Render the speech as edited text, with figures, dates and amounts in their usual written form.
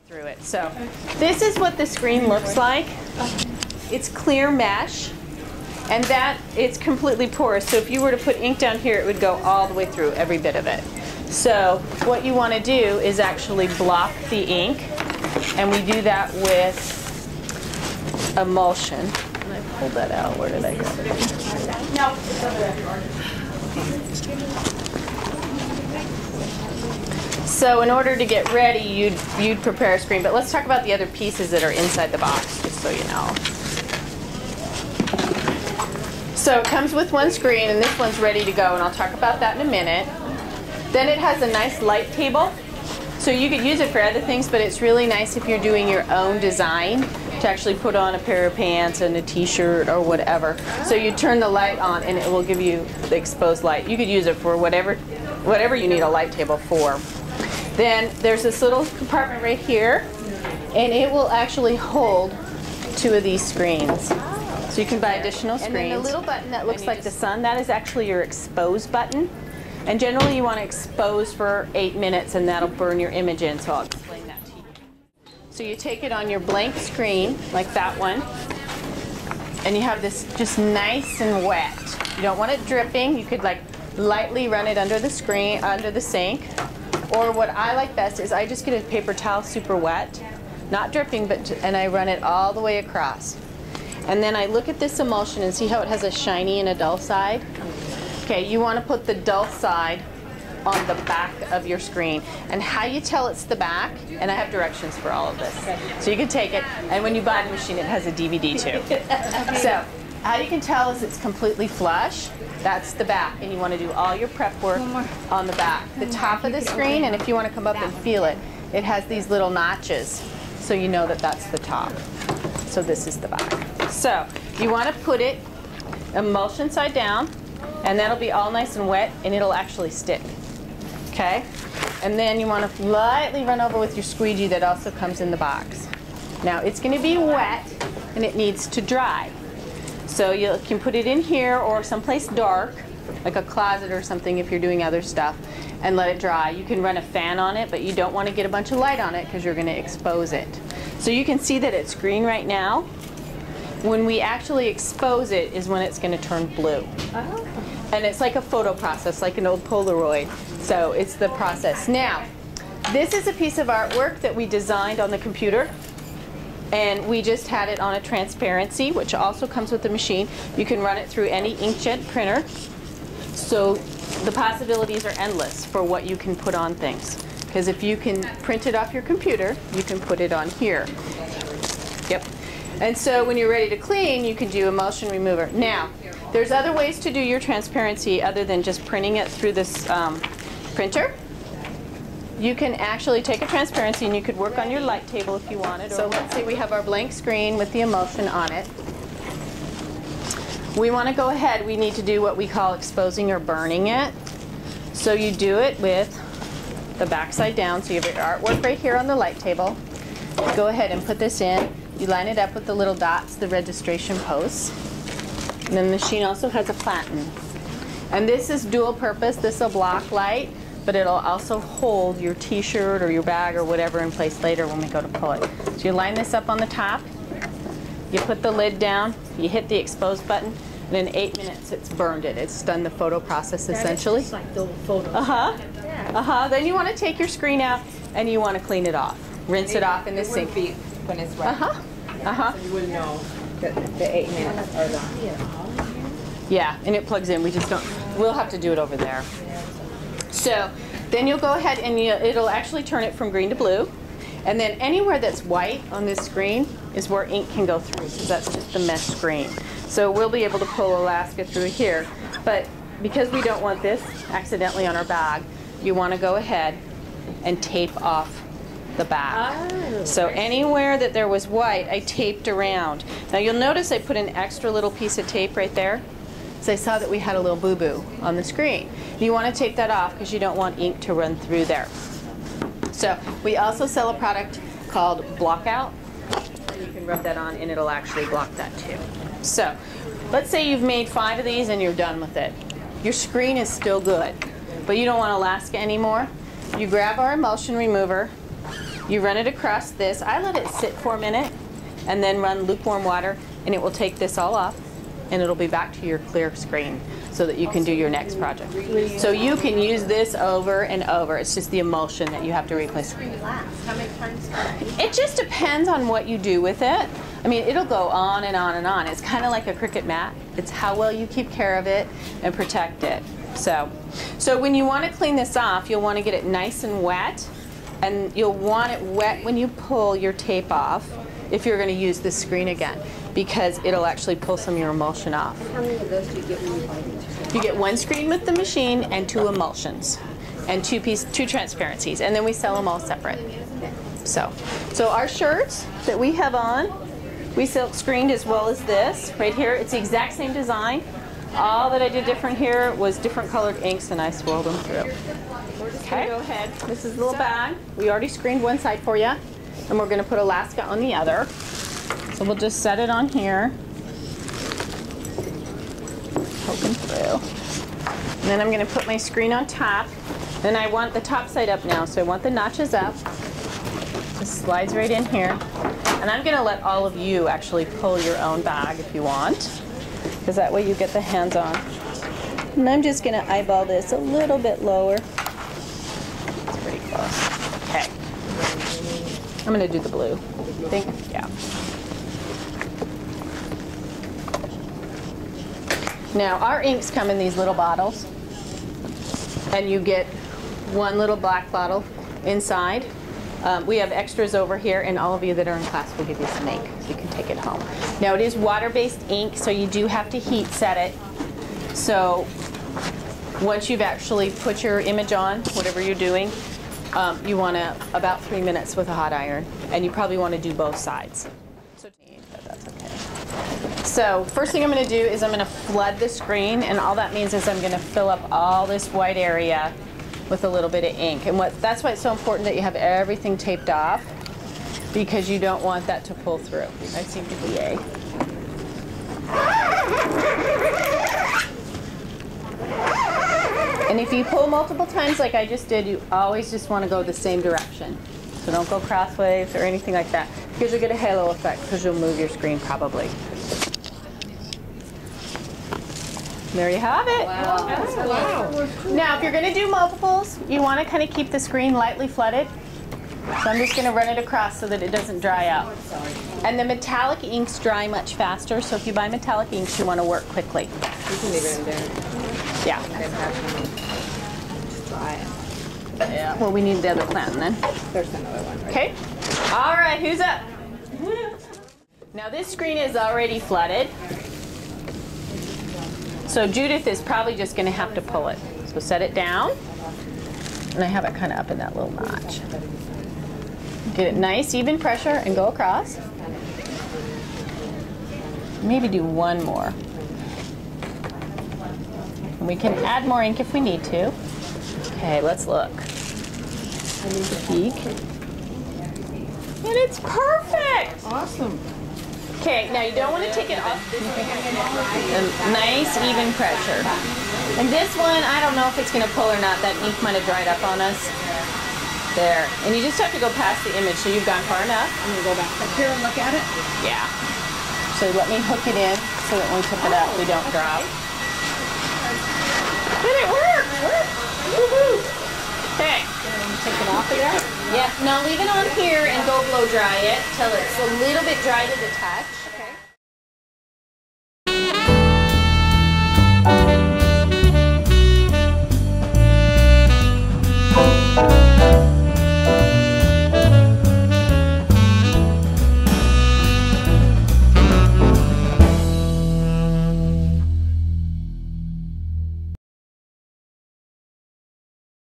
through it. So this is what the screen looks like. It's clear mesh, and that it's completely porous. So if you were to put ink down here, it would go all the way through, every bit of it. So what you want to do is actually block the ink, and we do that with emulsion. And I pulled that out. Where did I go? No, it's over there. So in order to get ready, you'd prepare a screen. But let's talk about the other pieces that are inside the box, just so you know. So it comes with one screen, and this one's ready to go, and I'll talk about that in a minute. Then it has a nice light table. So you could use it for other things, but it's really nice if you're doing your own design to actually put on a pair of pants and a t-shirt or whatever. So you turn the light on and it will give you the exposed light. You could use it for whatever you need a light table for. Then there's this little compartment right here, and it will actually hold 2 of these screens. So you can buy additional screens. And then the little button that looks like the sun, that is actually your expose button. And generally you want to expose for 8 minutes, and that'll burn your image in, so I'll explain that to you. So you take it on your blank screen, like that one, and you have this just nice and wet. You don't want it dripping. You could like lightly run it under the screen, under the sink. Or what I like best is I just get a paper towel super wet, not dripping, and I run it all the way across. And then I look at this emulsion and see how it has a shiny and a dull side. Okay, you want to put the dull side on the back of your screen. And how you tell it's the back, and I have directions for all of this. So you can take it, and when you buy the machine, it has a DVD too. So how you can tell is it's completely flush. That's the back, and you want to do all your prep work on the back. The top of the screen, and if you want to come up and feel it, it has these little notches, so you know that that's the top. So this is the back. So you want to put it emulsion side down, and that'll be all nice and wet, and it'll actually stick. Okay? And then you want to lightly run over with your squeegee that also comes in the box. Now it's going to be wet, and it needs to dry. So you can put it in here or someplace dark, like a closet or something if you're doing other stuff, and let it dry. You can run a fan on it, but you don't want to get a bunch of light on it because you're going to expose it. So you can see that it's green right now. When we actually expose it is when it's going to turn blue. Oh. And it's like a photo process, like an old Polaroid. So it's the process. Now, this is a piece of artwork that we designed on the computer. And we just had it on a transparency, which also comes with the machine. You can run it through any inkjet printer. So the possibilities are endless for what you can put on things. Because if you can print it off your computer, you can put it on here. Yep. And so when you're ready to clean, you can do emulsion remover. Now, there's other ways to do your transparency other than just printing it through this printer. You can actually take a transparency, and you could work on your light table if you wanted. So let's say we have our blank screen with the emulsion on it. We want to go ahead, we need to do what we call exposing or burning it. So you do it with the back side down. So you have your artwork right here on the light table. Go ahead and put this in. You line it up with the little dots, the registration posts. And then the machine also has a platen. And this is dual purpose. This will block light, but it'll also hold your t-shirt or your bag or whatever in place later when we go to pull it. So you line this up on the top, you put the lid down, you hit the expose button, and in 8 minutes it's burned it. It's done the photo process essentially. Just like the photos. Then you want to take your screen out and you want to clean it off. Rinse it off in the sink. When it's wet. So you wouldn't know that the 8 minutes are done. Yeah, and it plugs in. We just don't. We'll have to do it over there. So then you'll go ahead and it'll actually turn it from green to blue. And then anywhere that's white on this screen is where ink can go through, because that's just the mesh screen. So we'll be able to pull Alaska through here. But because we don't want this accidentally on our bag, you want to go ahead and tape off the back. Oh. So anywhere that there was white, I taped around. Now you'll notice I put an extra little piece of tape right there. So I saw that we had a little boo-boo on the screen. You want to take that off because you don't want ink to run through there. So we also sell a product called Blockout. You can rub that on and it'll actually block that too. So let's say you've made 5 of these and you're done with it. Your screen is still good, but you don't want Alaska anymore. You grab our emulsion remover, You run it across this. I let it sit for a minute and then run lukewarm water, and it will take this all off, and it'll be back to your clear screen so that you can do your next project. So you can use this over and over. It's just the emulsion that you have to replace. How many times? It just depends on what you do with it. I mean, it'll go on and on and on. It's kind of like a cricket mat. It's how well you keep care of it and protect it. So when you want to clean this off, you'll want to get it nice and wet, and you'll want it wet when you pull your tape off if you're going to use this screen again, because it'll actually pull some of your emulsion off. How many of those do you get when you buy these? You get one screen with the machine and 2 emulsions and 2 transparencies, and then we sell them all separate. So our shirts that we have on, we silk screened as well as this. Right here, it's the exact same design. All that I did different here was different colored inks, and I swirled them through. Okay, go ahead. This is a little bag. We already screened one side for you, and we're going to put Alaska on the other. So we'll just set it on here. Poking through. And then I'm going to put my screen on top. And I want the top side up now, so I want the notches up. Just slides right in here. And I'm going to let all of you actually pull your own bag if you want, because that way you get the hands on. And I'm just going to eyeball this a little bit lower. It's pretty close. Okay. I'm going to do the blue. Yeah. Now, our inks come in these little bottles, and you get one little black bottle inside. We have extras over here, and all of you that are in class will give you some ink, so you can take it home. Now, it is water-based ink, so you do have to heat set it. So once you've actually put your image on, whatever you're doing, you want to about 3 minutes with a hot iron, and you probably want to do both sides. So that's okay. So first thing I'm going to do is I'm going to flood the screen, and all that means is I'm going to fill up all this white area with a little bit of ink. And that's why it's so important that you have everything taped off, because you don't want that to pull through. I seem to be a. And if you pull multiple times like I just did, you always just want to go the same direction. So don't go crossways or anything like that, because you'll get a halo effect, because you'll move your screen probably. There you have it. Wow. Wow. Now, if you're going to do multiples, you want to kind of keep the screen lightly flooded. So I'm just going to run it across so that it doesn't dry out. And the metallic inks dry much faster, so if you buy metallic inks, you want to work quickly. You can leave it in there. Yeah. Try it. Yeah. Well, we need the other plantain then. There's another one. Right? Okay. All right, who's up? Now this screen is already flooded. So Judith is probably just going to have to pull it. So set it down. And I have it kind of up in that little notch. Get it nice, even pressure, and go across. Maybe do one more. And we can add more ink if we need to. Okay, let's look. I need to peek. And it's perfect! Awesome. Okay, now you don't want to take it off. A nice, even pressure. And this one, I don't know if it's going to pull or not. That ink might have dried up on us. There. And you just have to go past the image, so you've gone far enough. I'm going to go back up here and look at it. Yeah. So let me hook it in so that when we tip it up, we don't drop. Did it work? Woohoo! Okay. Take it off of there? Yeah, now leave it on here and go blow dry it till it's a little bit dry to the touch.